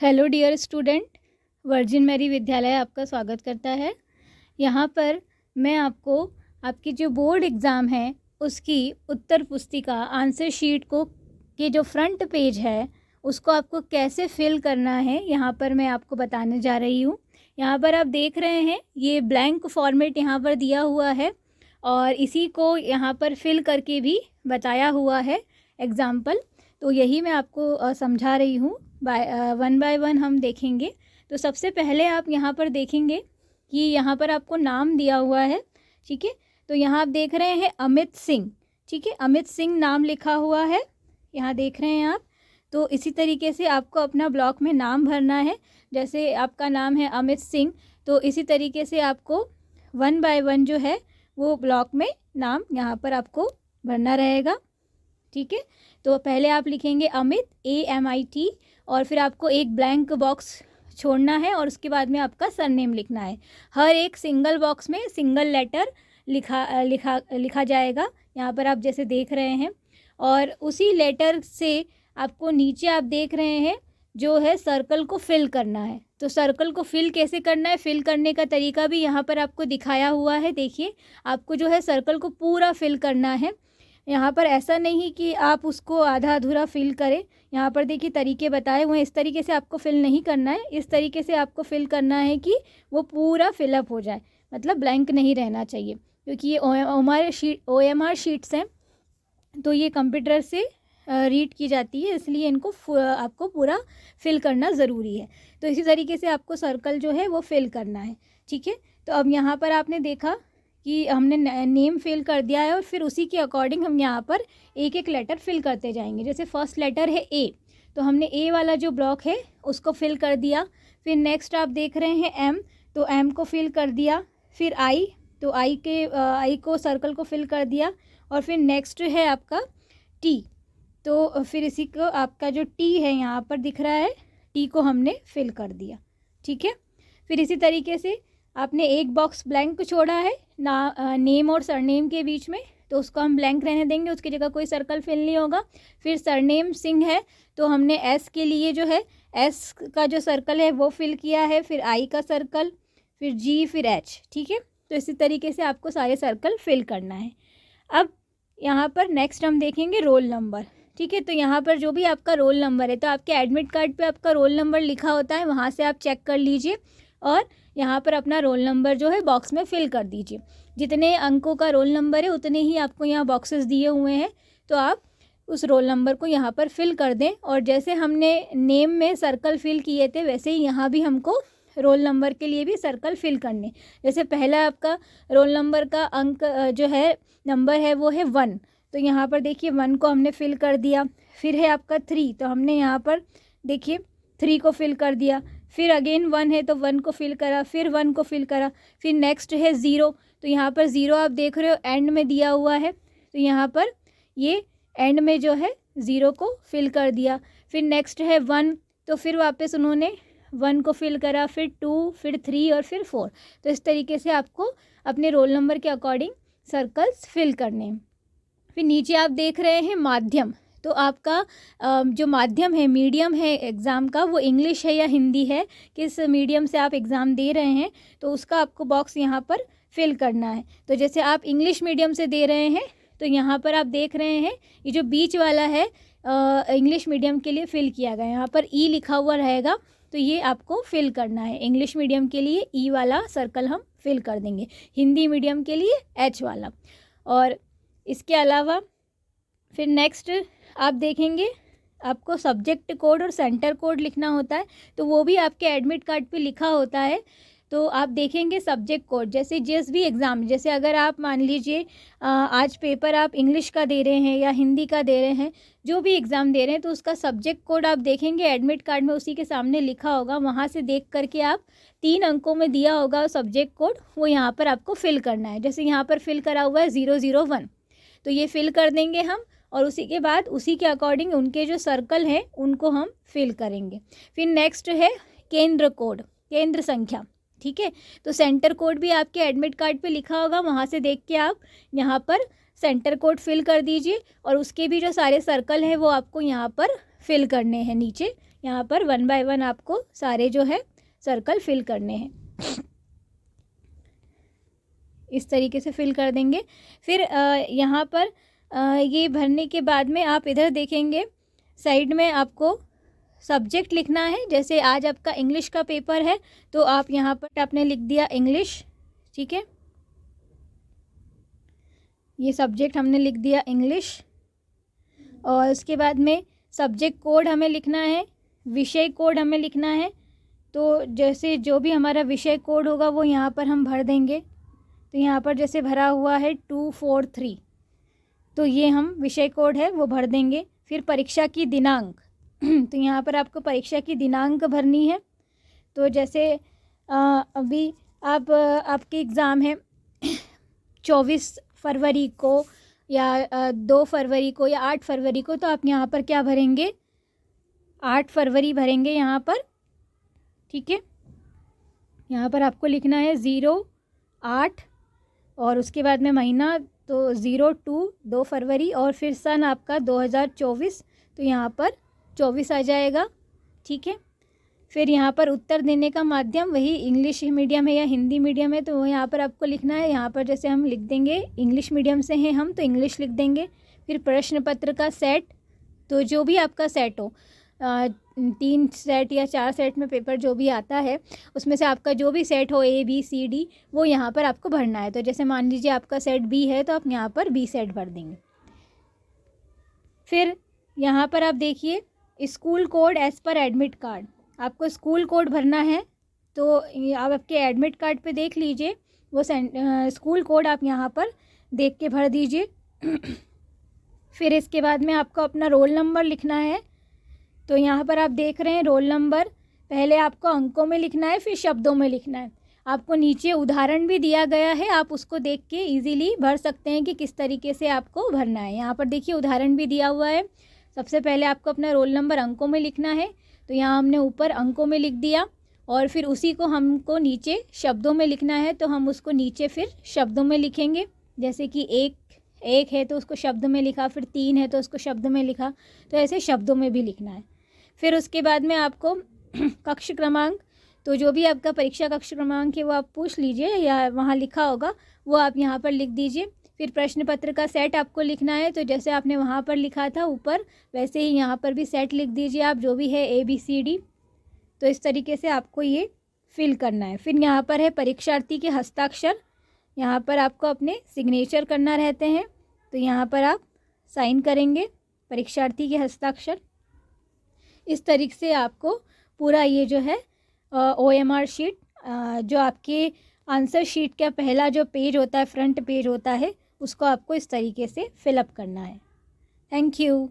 Hello dear student, Virgin Mary विद्यालय आपका स्वागत करता है। यहाँ पर मैं आपको आपकी जो बोर्ड एग्ज़ाम है उसकी उत्तर पुस्तिका आंसर शीट को के जो फ्रंट पेज है उसको आपको कैसे फिल करना है यहाँ पर मैं आपको बताने जा रही हूँ। यहाँ पर आप देख रहे हैं ये ब्लैंक फॉर्मेट यहाँ पर दिया हुआ है और इसी को यहाँ पर फिल करके भी बताया हुआ है एग्ज़ाम्पल। तो यही मैं आपको समझा रही हूँ। वन बाय वन हम देखेंगे। तो सबसे पहले आप यहाँ पर देखेंगे कि यहाँ पर आपको नाम दिया हुआ है, ठीक है। तो यहाँ आप देख रहे हैं अमित सिंह, ठीक है, अमित सिंह नाम लिखा हुआ है, यहाँ देख रहे हैं आप। तो इसी तरीके से आपको अपना ब्लॉक में नाम भरना है। जैसे आपका नाम है अमित सिंह, तो इसी तरीके से आपको वन बाय वन जो है वो ब्लॉक में नाम यहाँ पर आपको भरना रहेगा, ठीक है। तो पहले आप लिखेंगे अमित, AMIT, और फिर आपको एक ब्लैंक बॉक्स छोड़ना है और उसके बाद में आपका सरनेम लिखना है। हर एक सिंगल बॉक्स में सिंगल लेटर लिखा जाएगा, यहाँ पर आप जैसे देख रहे हैं। और उसी लेटर से आपको नीचे आप देख रहे हैं जो है सर्कल को फिल करना है। तो सर्कल को फिल कैसे करना है, फिल करने का तरीका भी यहाँ पर आपको दिखाया हुआ है। देखिए, आपको जो है सर्कल को पूरा फिल करना है। यहाँ पर ऐसा नहीं कि आप उसको आधा अधूरा फिल करें। यहाँ पर देखिए तरीके बताए हुए हैं, इस तरीके से आपको फिल नहीं करना है। इस तरीके से आपको फिल करना है कि वो पूरा फिलअप हो जाए, मतलब ब्लैंक नहीं रहना चाहिए। क्योंकि ये OMR शीट्स हैं, तो ये कंप्यूटर से रीड की जाती है, इसलिए इनको आपको पूरा फिल करना ज़रूरी है। तो इसी तरीके से आपको सर्कल जो है वो फिल करना है, ठीक है। तो अब यहाँ पर आपने देखा कि हमने नेम फिल कर दिया है और फिर उसी के अकॉर्डिंग हम यहाँ पर एक एक लेटर फिल करते जाएंगे। जैसे फर्स्ट लेटर है A, तो हमने A वाला जो ब्लॉक है उसको फिल कर दिया। फिर नेक्स्ट आप देख रहे हैं M, तो M को फिल कर दिया। फिर I, तो I को सर्कल को फिल कर दिया। और फिर नेक्स्ट है आपका T, तो फिर इसी को आपका जो T है यहाँ पर दिख रहा है, T को हमने फिल कर दिया, ठीक है। फिर इसी तरीके से आपने एक बॉक्स ब्लैंक छोड़ा है नेम और सरनेम के बीच में, तो उसको हम ब्लैंक रहने देंगे, उसकी जगह कोई सर्कल फिल नहीं होगा। फिर सरनेम सिंह है, तो हमने S के लिए जो है S का जो सर्कल है वो फिल किया है। फिर I का सर्कल, फिर G, फिर H, ठीक है। तो इसी तरीके से आपको सारे सर्कल फिल करना है। अब यहाँ पर नेक्स्ट हम देखेंगे रोल नंबर, ठीक है। तो यहाँ पर जो भी आपका रोल नंबर है, तो आपके एडमिट कार्ड पे आपका रोल नंबर लिखा होता है, वहाँ से आप चेक कर लीजिए और यहाँ पर अपना रोल नंबर जो है बॉक्स में फिल कर दीजिए। जितने अंकों का रोल नंबर है उतने ही आपको यहाँ बॉक्सेस दिए हुए हैं, तो आप उस रोल नंबर को यहाँ पर फिल कर दें। और जैसे हमने नेम में सर्कल फिल किए थे वैसे ही यहाँ भी हमको रोल नंबर के लिए भी सर्कल फिल करने। जैसे पहला आपका रोल नंबर का अंक जो है नंबर है वो है 1, तो यहाँ पर देखिए 1 को हमने फिल कर दिया। फिर है आपका 3, तो हमने यहाँ पर देखिए 3 को फिल कर दिया। फिर अगेन 1 है तो 1 को फिल करा, फिर 1 को फिल करा। फिर नेक्स्ट है 0, तो यहाँ पर 0 आप देख रहे हो एंड में दिया हुआ है, तो यहाँ पर ये एंड में जो है 0 को फिल कर दिया। फिर नेक्स्ट है 1, तो फिर वापस उन्होंने 1 को फिल करा, फिर 2, फिर 3 और फिर 4। तो इस तरीके से आपको अपने रोल नंबर के अकॉर्डिंग सर्कल्स फिल करने हैं। फिर नीचे आप देख रहे हैं माध्यम, तो आपका जो माध्यम है, मीडियम है एग्ज़ाम का, वो इंग्लिश है या हिंदी है, किस मीडियम से आप एग्ज़ाम दे रहे हैं, तो उसका आपको बॉक्स यहाँ पर फिल करना है। तो जैसे आप इंग्लिश मीडियम से दे रहे हैं, तो यहाँ पर आप देख रहे हैं ये जो बीच वाला है इंग्लिश मीडियम के लिए फिल किया गया, यहाँ पर E लिखा हुआ रहेगा, तो ये आपको फिल करना है। इंग्लिश मीडियम के लिए E वाला सर्कल हम फिल कर देंगे, हिंदी मीडियम के लिए H वाला। और इसके अलावा फिर नेक्स्ट आप देखेंगे आपको सब्जेक्ट कोड और सेंटर कोड लिखना होता है, तो वो भी आपके एडमिट कार्ड पे लिखा होता है। तो आप देखेंगे सब्जेक्ट कोड, जैसे जिस भी एग्ज़ाम, जैसे अगर आप मान लीजिए आज पेपर आप इंग्लिश का दे रहे हैं या हिंदी का दे रहे हैं, जो भी एग्ज़ाम दे रहे हैं, तो उसका सब्जेक्ट कोड आप देखेंगे एडमिट कार्ड में उसी के सामने लिखा होगा, वहाँ से देख करके आप 3 अंकों में दिया होगा सब्जेक्ट कोड, वो यहाँ पर आपको फिल करना है। जैसे यहाँ पर फिल करा हुआ है 001, तो ये फिल कर देंगे हम, और उसी के बाद उसी के अकॉर्डिंग उनके जो सर्कल हैं उनको हम फिल करेंगे। फिर नेक्स्ट है केंद्र कोड, केंद्र संख्या, ठीक है। तो सेंटर कोड भी आपके एडमिट कार्ड पे लिखा होगा, वहाँ से देख के आप यहाँ पर सेंटर कोड फिल कर दीजिए और उसके भी जो सारे सर्कल हैं वो आपको यहाँ पर फिल करने हैं नीचे। यहाँ पर 1 बाय 1 आपको सारे जो है सर्कल फिल करने हैं। इस तरीके से फिल कर देंगे। फिर यहाँ पर ये भरने के बाद में आप इधर देखेंगे साइड में आपको सब्जेक्ट लिखना है। जैसे आज आपका इंग्लिश का पेपर है तो आप यहाँ पर आपने लिख दिया इंग्लिश, ठीक है। ये सब्जेक्ट हमने लिख दिया इंग्लिश। और उसके बाद में सब्जेक्ट कोड हमें लिखना है, विषय कोड हमें लिखना है। तो जैसे जो भी हमारा विषय कोड होगा वो यहाँ पर हम भर देंगे। तो यहाँ पर जैसे भरा हुआ है 243, तो ये हम विषय कोड है वो भर देंगे। फिर परीक्षा की दिनांक तो यहाँ पर आपको परीक्षा की दिनांक भरनी है। तो जैसे अभी आपके एग्ज़ाम है 24 फरवरी को या 2 फरवरी को या 8 फरवरी को, तो आप यहाँ पर क्या भरेंगे, 8 फरवरी भरेंगे यहाँ पर, ठीक है। यहाँ पर आपको लिखना है 08 और उसके बाद में महीना तो 02 फरवरी और फिर सन आपका 2024, तो यहाँ पर 24 आ जाएगा, ठीक है। फिर यहाँ पर उत्तर देने का माध्यम वही इंग्लिश मीडियम है या हिंदी मीडियम है, तो यहाँ पर आपको लिखना है। यहाँ पर जैसे हम लिख देंगे इंग्लिश मीडियम से हैं हम तो इंग्लिश लिख देंगे। फिर प्रश्न पत्र का सेट, तो जो भी आपका सेट हो, 3 सेट या 4 सेट में पेपर जो भी आता है उसमें से आपका जो भी सेट हो A B C D वो यहाँ पर आपको भरना है। तो जैसे मान लीजिए आपका सेट B है तो आप यहाँ पर B सेट भर देंगे। फिर यहाँ पर आप देखिए school code as per admit card, आपको स्कूल कोड भरना है। तो आप आपके एडमिट कार्ड पे देख लीजिए वो स्कूल कोड आप यहाँ पर देख के भर दीजिए। फिर इसके बाद में आपको अपना रोल नंबर लिखना है। तो यहाँ पर आप देख रहे हैं रोल नंबर पहले आपको अंकों में लिखना है फिर शब्दों में लिखना है। आपको नीचे उदाहरण भी दिया गया है, आप उसको देख के इजीली भर सकते हैं कि किस तरीके से आपको भरना है। यहाँ पर देखिए उदाहरण भी दिया हुआ है। सबसे पहले आपको अपना रोल नंबर अंकों में लिखना है, तो यहाँ हमने ऊपर अंकों में लिख दिया और फिर उसी को हमको नीचे शब्दों में लिखना है, तो हम उसको नीचे फिर शब्दों में लिखेंगे। जैसे कि एक है तो उसको शब्द में लिखा, फिर 3 है तो उसको शब्द में लिखा, तो ऐसे शब्दों में भी लिखना है। फिर उसके बाद में आपको कक्ष क्रमांक, तो जो भी आपका परीक्षा कक्ष क्रमांक है वो आप पूछ लीजिए या वहाँ लिखा होगा वो आप यहाँ पर लिख दीजिए। फिर प्रश्न पत्र का सेट आपको लिखना है, तो जैसे आपने वहाँ पर लिखा था ऊपर वैसे ही यहाँ पर भी सेट लिख दीजिए आप, जो भी है ABCD। तो इस तरीके से आपको ये फिल करना है। फिर यहाँ पर है परीक्षार्थी के हस्ताक्षर, यहाँ पर आपको अपने सिग्नेचर करना रहते हैं, तो यहाँ पर आप साइन करेंगे परीक्षार्थी के हस्ताक्षर। इस तरीके से आपको पूरा ये जो है OMR शीट, जो आपके आंसर शीट का पहला जो पेज होता है, फ्रंट पेज होता है, उसको आपको इस तरीके से फिलअप करना है। Thank you.